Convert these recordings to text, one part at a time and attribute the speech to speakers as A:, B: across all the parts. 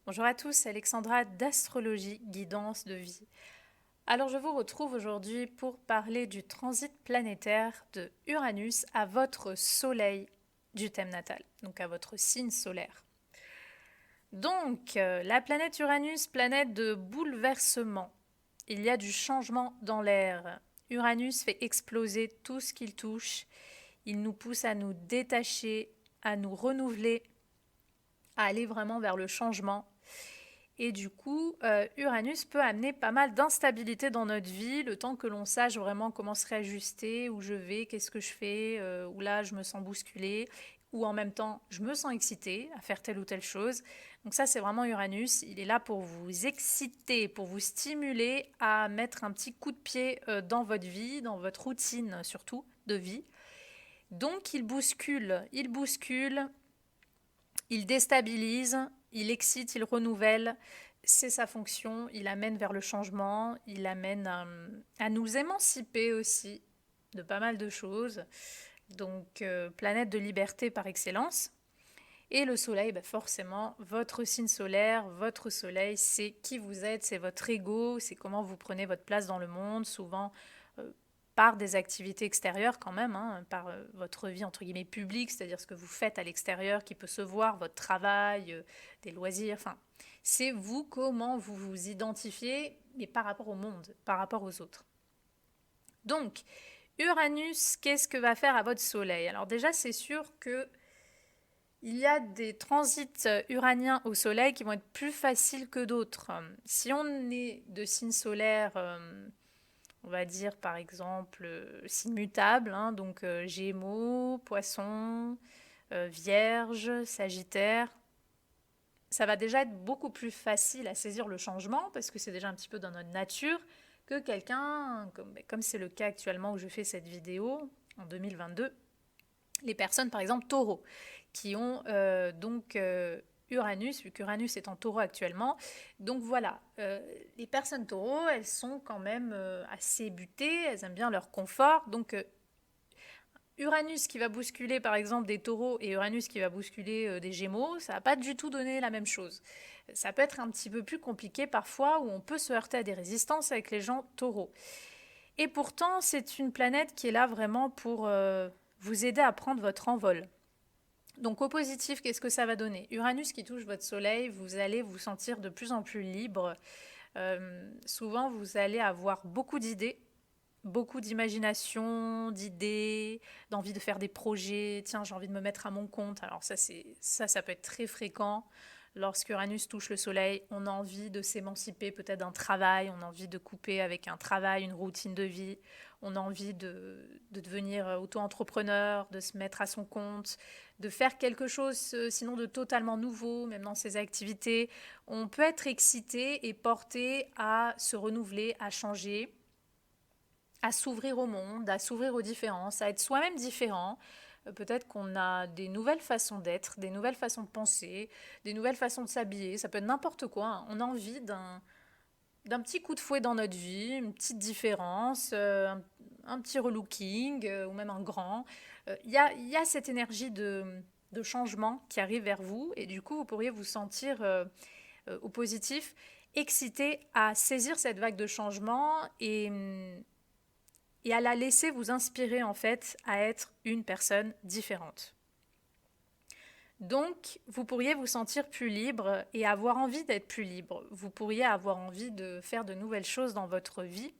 A: Bonjour à tous, c'est Alexandra d'Astrologie, guidance de vie. Alors je vous retrouve aujourd'hui pour parler du transit planétaire de Uranus à votre soleil du thème natal, donc à votre signe solaire. Donc la planète Uranus, planète de bouleversement. Il y a du changement dans l'air. Uranus fait exploser tout ce qu'il touche. Il nous pousse à nous détacher, à nous renouveler, à aller vraiment vers le changement. Et du coup, Uranus peut amener pas mal d'instabilité dans notre vie, le temps que l'on sache vraiment comment se réajuster, où je vais, qu'est-ce que je fais, où là je me sens bousculée, ou en même temps je me sens excitée à faire telle ou telle chose. Donc ça c'est vraiment Uranus, il est là pour vous exciter, pour vous stimuler à mettre un petit coup de pied dans votre vie, dans votre routine surtout de vie. Donc il bouscule, il déstabilise, il excite, il renouvelle. C'est sa fonction. Il amène vers le changement. Il amène à nous émanciper aussi de pas mal de choses. Donc, planète de liberté par excellence. Et le soleil, bah forcément, votre signe solaire, votre soleil, c'est qui vous êtes, c'est votre ego, c'est comment vous prenez votre place dans le monde, souvent euh, par des activités extérieures quand même, hein, par votre vie entre guillemets publique, c'est-à-dire ce que vous faites à l'extérieur qui peut se voir, votre travail, des loisirs, enfin, c'est vous comment vous vous identifiez, mais par rapport au monde, par rapport aux autres. Donc, Uranus, qu'est-ce que va faire à votre soleil? Alors déjà, c'est sûr que il y a des transits uraniens au Soleil qui vont être plus faciles que d'autres. Si on est de signe solaire, on va dire par exemple signe mutable, hein, donc Gémeaux, Poissons, Vierge, Sagittaire, ça va déjà être beaucoup plus facile à saisir le changement parce que c'est déjà un petit peu dans notre nature que quelqu'un, comme c'est le cas actuellement où je fais cette vidéo en 2022, les personnes par exemple taureaux qui ont Uranus, vu qu'Uranus est en taureau actuellement. Donc voilà, les personnes taureaux, elles sont quand même assez butées, elles aiment bien leur confort. Donc Uranus qui va bousculer par exemple des taureaux et Uranus qui va bousculer des gémeaux, ça va pas du tout donner la même chose. Ça peut être un petit peu plus compliqué parfois où on peut se heurter à des résistances avec les gens taureaux. Et pourtant, c'est une planète qui est là vraiment pour vous aider à prendre votre envol. Donc au positif, qu'est-ce que ça va donner? Uranus qui touche votre soleil, vous allez vous sentir de plus en plus libre. Souvent, vous allez avoir beaucoup d'idées, beaucoup d'imagination, d'idées, d'envie de faire des projets. Tiens, j'ai envie de me mettre à mon compte. Alors ça peut être très fréquent. Lorsque Uranus touche le Soleil, on a envie de s'émanciper peut-être d'un travail, on a envie de couper avec un travail, une routine de vie, on a envie de devenir auto-entrepreneur, de se mettre à son compte, de faire quelque chose sinon de totalement nouveau, même dans ses activités. On peut être excité et porté à se renouveler, à changer, à s'ouvrir au monde, à s'ouvrir aux différences, à être soi-même différent. Peut-être qu'on a des nouvelles façons d'être, des nouvelles façons de penser, des nouvelles façons de s'habiller. Ça peut être n'importe quoi, hein. On a envie d'un petit coup de fouet dans notre vie, une petite différence, un petit relooking ou même un grand. Il y a cette énergie de changement qui arrive vers vous et du coup vous pourriez vous sentir au positif, excité à saisir cette vague de changement et à la laisser vous inspirer en fait à être une personne différente. Donc, vous pourriez vous sentir plus libre et avoir envie d'être plus libre. Vous pourriez avoir envie de faire de nouvelles choses dans votre vie.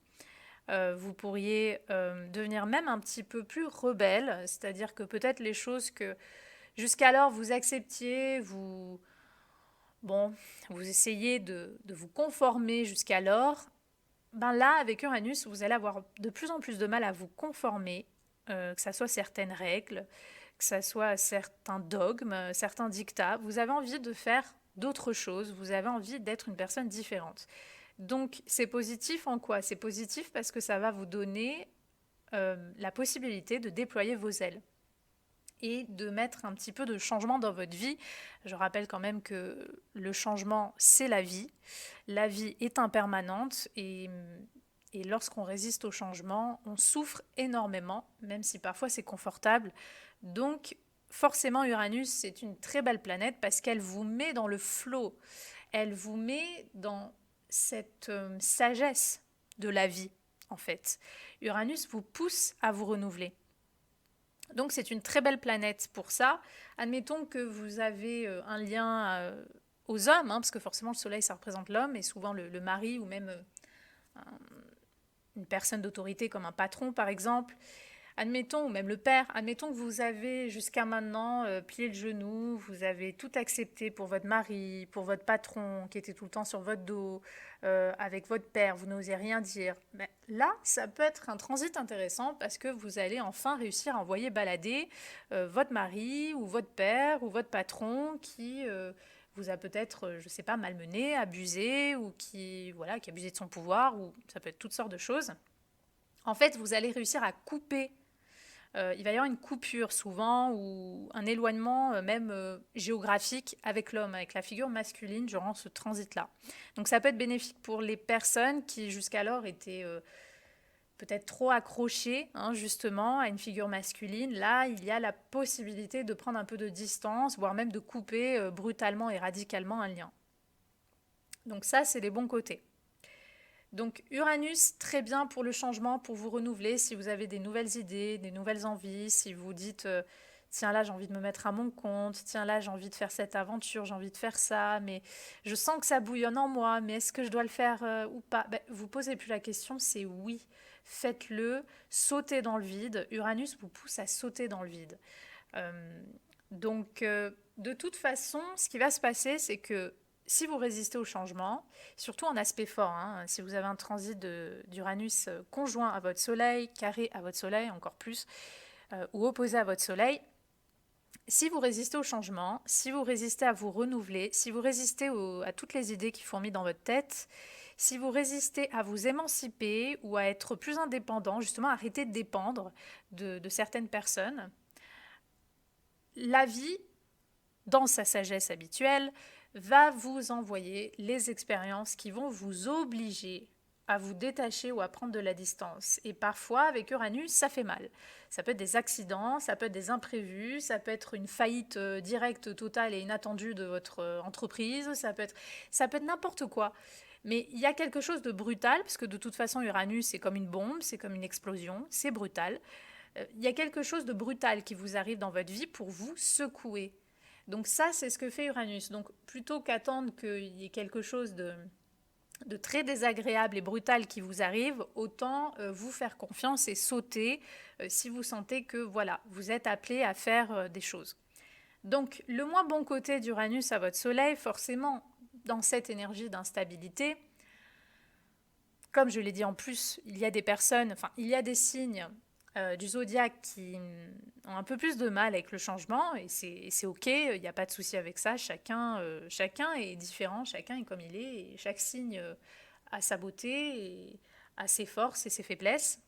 A: Vous pourriez devenir même un petit peu plus rebelle, c'est-à-dire que peut-être les choses que jusqu'alors vous acceptiez, bon, vous essayez de vous conformer jusqu'alors, ben là, avec Uranus, vous allez avoir de plus en plus de mal à vous conformer, que ce soit certaines règles, que ce soit certains dogmes, certains dictats. Vous avez envie de faire d'autres choses, vous avez envie d'être une personne différente. Donc, c'est positif en quoi? C'est positif parce que ça va vous donner la possibilité de déployer vos ailes et de mettre un petit peu de changement dans votre vie. Je rappelle quand même que le changement, c'est la vie. La vie est impermanente et lorsqu'on résiste au changement, on souffre énormément, même si parfois c'est confortable. Donc, forcément, Uranus, c'est une très belle planète parce qu'elle vous met dans le flot. elle vous met dans cette sagesse de la vie, en fait. Uranus vous pousse à vous renouveler. Donc c'est une très belle planète pour ça. Admettons que vous avez un lien aux hommes, parce que forcément le soleil ça représente l'homme et souvent le mari ou même une personne d'autorité comme un patron par exemple. Admettons, ou même le père, admettons que vous avez jusqu'à maintenant plié le genou, vous avez tout accepté pour votre mari, pour votre patron qui était tout le temps sur votre dos, avec votre père, vous n'osez rien dire. Mais là, ça peut être un transit intéressant parce que vous allez enfin réussir à envoyer balader votre mari ou votre père ou votre patron qui vous a peut-être, je ne sais pas, malmené, abusé ou voilà, qui a abusé de son pouvoir ou ça peut être toutes sortes de choses. En fait, vous allez réussir à couper il va y avoir une coupure souvent ou un éloignement même géographique avec l'homme, avec la figure masculine durant ce transit-là. Donc ça peut être bénéfique pour les personnes qui jusqu'alors étaient peut-être trop accrochées justement à une figure masculine. Là, il y a la possibilité de prendre un peu de distance, voire même de couper brutalement et radicalement un lien. Donc ça, c'est les bons côtés. Donc Uranus, très bien pour le changement, pour vous renouveler, si vous avez des nouvelles idées, des nouvelles envies, si vous dites tiens là j'ai envie de me mettre à mon compte, tiens là j'ai envie de faire cette aventure, j'ai envie de faire ça, mais je sens que ça bouillonne en moi, mais est-ce que je dois le faire ou pas? Vous posez plus la question, c'est oui, faites-le, sautez dans le vide. Uranus vous pousse à sauter dans le vide. Donc de toute façon, ce qui va se passer, c'est que si vous résistez au changement, surtout en aspect fort, si vous avez un transit d'Uranus conjoint à votre soleil, carré à votre soleil, encore plus, ou opposé à votre soleil, si vous résistez au changement, si vous résistez à vous renouveler, si vous résistez à toutes les idées qui fourmillent dans votre tête, si vous résistez à vous émanciper ou à être plus indépendant, justement arrêter de dépendre de certaines personnes, la vie, dans sa sagesse habituelle, va vous envoyer les expériences qui vont vous obliger à vous détacher ou à prendre de la distance. Et parfois, avec Uranus, ça fait mal. Ça peut être des accidents, ça peut être des imprévus, ça peut être une faillite directe, totale et inattendue de votre entreprise, ça peut être n'importe quoi. Mais il y a quelque chose de brutal, parce que de toute façon, Uranus, c'est comme une bombe, c'est comme une explosion, c'est brutal. Il y a quelque chose de brutal qui vous arrive dans votre vie pour vous secouer. Donc ça, c'est ce que fait Uranus. Donc plutôt qu'attendre qu'il y ait quelque chose de très désagréable et brutal qui vous arrive, autant vous faire confiance et sauter si vous sentez que voilà, vous êtes appelé à faire des choses. Donc le moins bon côté d'Uranus à votre soleil, forcément, dans cette énergie d'instabilité, comme je l'ai dit en plus, il y a des personnes, enfin il y a des signes du zodiaque qui ont un peu plus de mal avec le changement et c'est ok, il n'y a pas de souci avec ça, chacun est différent, chacun est comme il est et chaque signe a sa beauté et a ses forces et ses faiblesses.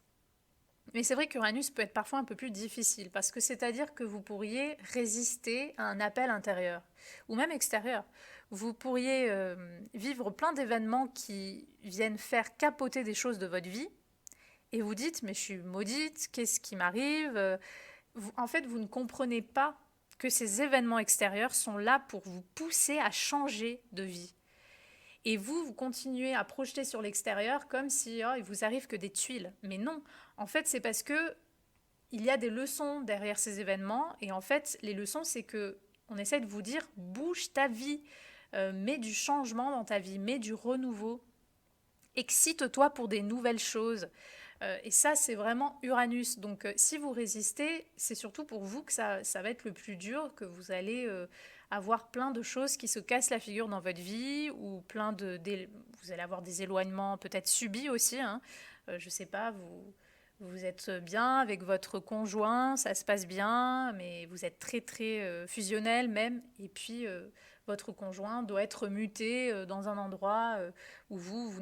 A: Mais c'est vrai qu'Uranus peut être parfois un peu plus difficile parce que c'est-à-dire que vous pourriez résister à un appel intérieur ou même extérieur. Vous pourriez vivre plein d'événements qui viennent faire capoter des choses de votre vie et vous dites mais je suis maudite, qu'est-ce qui m'arrive? En fait, vous ne comprenez pas que ces événements extérieurs sont là pour vous pousser à changer de vie. Et vous continuez à projeter sur l'extérieur comme si il vous arrive que des tuiles. Mais non, en fait, c'est parce que il y a des leçons derrière ces événements. Et en fait, les leçons, c'est que on essaie de vous dire bouge ta vie, mets du changement dans ta vie, mets du renouveau, excite-toi pour des nouvelles choses. Et ça, c'est vraiment Uranus. Donc, si vous résistez, c'est surtout pour vous que ça va être le plus dur, que vous allez avoir plein de choses qui se cassent la figure dans votre vie, ou vous allez avoir des éloignements peut-être subis aussi. Je ne sais pas, vous êtes bien avec votre conjoint, ça se passe bien, mais vous êtes très très fusionnel même, et puis votre conjoint doit être muté dans un endroit où vous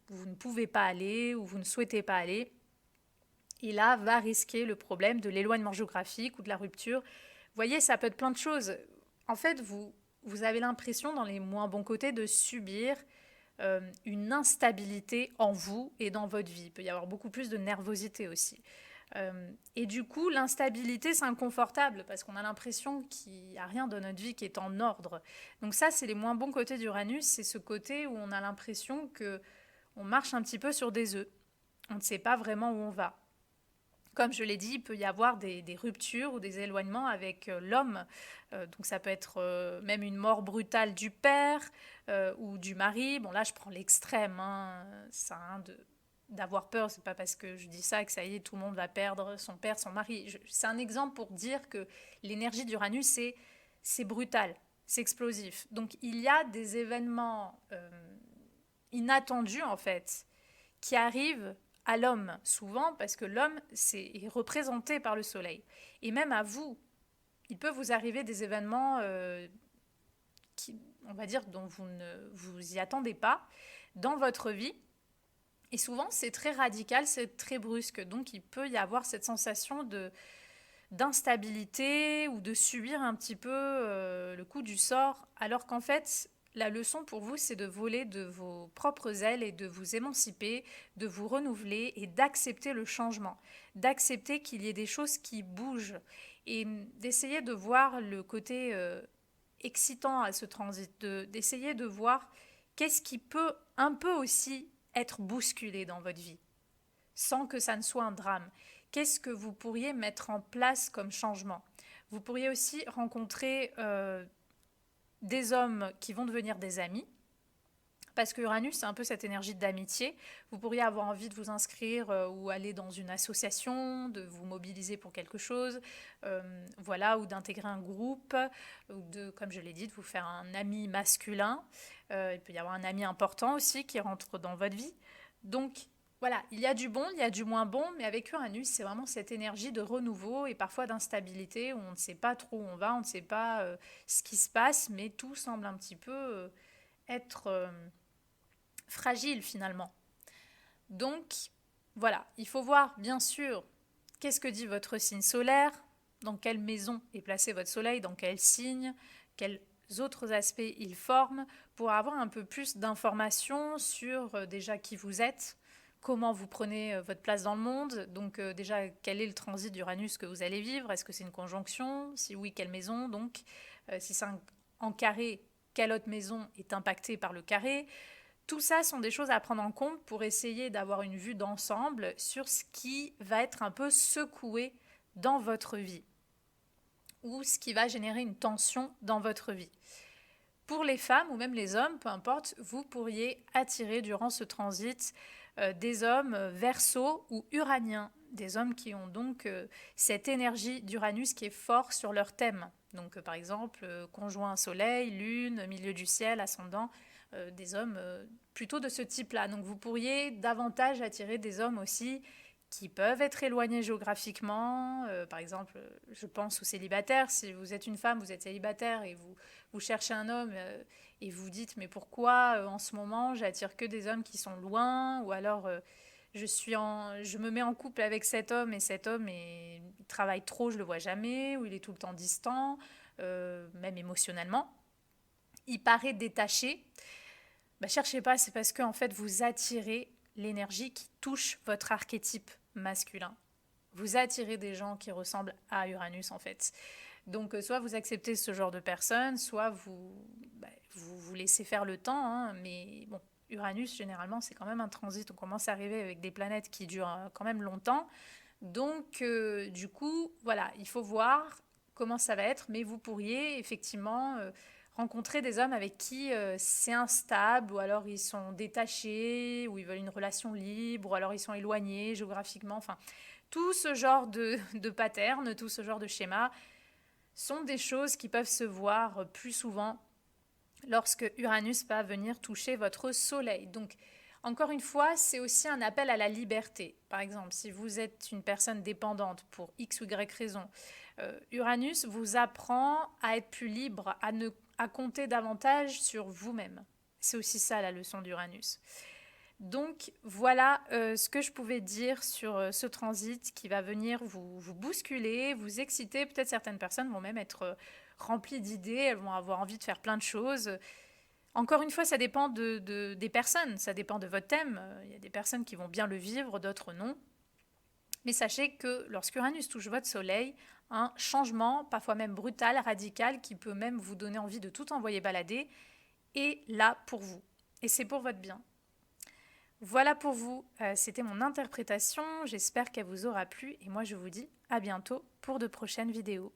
A: ne pouvez pas aller, où vous ne souhaitez pas aller. Et là, va risquer le problème de l'éloignement géographique ou de la rupture. Vous voyez, ça peut être plein de choses. En fait, vous avez l'impression, dans les moins bons côtés, de subir une instabilité en vous et dans votre vie. Il peut y avoir beaucoup plus de nervosité aussi. Et du coup, l'instabilité, c'est inconfortable parce qu'on a l'impression qu'il n'y a rien dans notre vie qui est en ordre. Donc ça, c'est les moins bons côtés d'Uranus, c'est ce côté où on a l'impression que on marche un petit peu sur des œufs. On ne sait pas vraiment où on va. Comme je l'ai dit, il peut y avoir des ruptures ou des éloignements avec l'homme. Donc ça peut être même une mort brutale du père ou du mari. Bon là, je prends l'extrême. Hein. Ça, hein, d'avoir peur, c'est pas parce que je dis ça que ça y est, tout le monde va perdre son père, son mari. C'est un exemple pour dire que l'énergie d'Uranus, c'est brutal, c'est explosif. Donc il y a des événements inattendus en fait qui arrivent à l'homme souvent parce que l'homme est représenté par le soleil. Et même à vous, il peut vous arriver des événements qui, on va dire, dont vous ne vous y attendez pas dans votre vie. Et souvent, c'est très radical, c'est très brusque. Donc, il peut y avoir cette sensation d'instabilité ou de subir un petit peu le coup du sort, alors qu'en fait, la leçon pour vous, c'est de voler de vos propres ailes et de vous émanciper, de vous renouveler et d'accepter le changement, d'accepter qu'il y ait des choses qui bougent et d'essayer de voir le côté excitant à ce transit, d'essayer de voir qu'est-ce qui peut un peu aussi être bousculé dans votre vie, sans que ça ne soit un drame. Qu'est-ce que vous pourriez mettre en place comme changement? Vous pourriez aussi rencontrer des hommes qui vont devenir des amis, parce que Uranus, c'est un peu cette énergie d'amitié. Vous pourriez avoir envie de vous inscrire ou aller dans une association, de vous mobiliser pour quelque chose, voilà, ou d'intégrer un groupe, ou de, comme je l'ai dit, de vous faire un ami masculin. Il peut y avoir un ami important aussi qui rentre dans votre vie. Donc, voilà, il y a du bon, il y a du moins bon, mais avec Uranus, c'est vraiment cette énergie de renouveau et parfois d'instabilité où on ne sait pas trop où on va, on ne sait pas ce qui se passe, mais tout semble un petit peu être fragile finalement. Donc, voilà, il faut voir bien sûr qu'est-ce que dit votre signe solaire, dans quelle maison est placé votre soleil, dans quel signe, quels autres aspects il forme, pour avoir un peu plus d'informations sur déjà qui vous êtes, comment vous prenez votre place dans le monde, donc déjà quel est le transit d'Uranus que vous allez vivre, est-ce que c'est une conjonction, si oui, quelle maison, donc si c'est en carré, quelle autre maison est impactée par le carré. Tout ça sont des choses à prendre en compte pour essayer d'avoir une vue d'ensemble sur ce qui va être un peu secoué dans votre vie ou ce qui va générer une tension dans votre vie. Pour les femmes ou même les hommes, peu importe, vous pourriez attirer durant ce transit des hommes verseaux ou uraniens, des hommes qui ont donc cette énergie d'Uranus qui est fort sur leur thème. Donc par exemple, conjoint soleil, lune, milieu du ciel, ascendant, des hommes plutôt de ce type-là. Donc vous pourriez davantage attirer des hommes aussi qui peuvent être éloignés géographiquement. Par exemple, je pense aux célibataires. Si vous êtes une femme, vous êtes célibataire et vous cherchez un homme et vous dites mais pourquoi en ce moment j'attire que des hommes qui sont loin ou alors je me mets en couple avec cet homme et cet homme il travaille trop, je le vois jamais ou il est tout le temps distant, même émotionnellement. Il paraît détaché. Bah, cherchez pas, c'est parce que en fait vous attirez l'énergie qui touche votre archétype masculin. Vous attirez des gens qui ressemblent à Uranus en fait. Donc soit vous acceptez ce genre de personnes, soit vous laissez faire le temps. Hein, mais bon, Uranus généralement c'est quand même un transit. On commence à arriver avec des planètes qui durent quand même longtemps. Donc du coup, voilà, il faut voir comment ça va être. Mais vous pourriez effectivement rencontrer des hommes avec qui c'est instable, ou alors ils sont détachés, ou ils veulent une relation libre, ou alors ils sont éloignés géographiquement. Enfin, tout ce genre de patterns, tout ce genre de schémas sont des choses qui peuvent se voir plus souvent lorsque Uranus va venir toucher votre soleil. Donc, encore une fois, c'est aussi un appel à la liberté. Par exemple, si vous êtes une personne dépendante pour X ou Y raison, Uranus vous apprend à être plus libre, à compter davantage sur vous-même. C'est aussi ça la leçon d'Uranus. Donc voilà ce que je pouvais dire sur ce transit qui va venir vous bousculer, vous exciter. Peut-être certaines personnes vont même être remplies d'idées, elles vont avoir envie de faire plein de choses. Encore une fois, ça dépend des personnes, ça dépend de votre thème. Il y a des personnes qui vont bien le vivre, d'autres non. Mais sachez que lorsqu'Uranus touche votre soleil, un changement, parfois même brutal, radical, qui peut même vous donner envie de tout envoyer balader, est là pour vous. Et c'est pour votre bien. Voilà pour vous, c'était mon interprétation, j'espère qu'elle vous aura plu et moi je vous dis à bientôt pour de prochaines vidéos.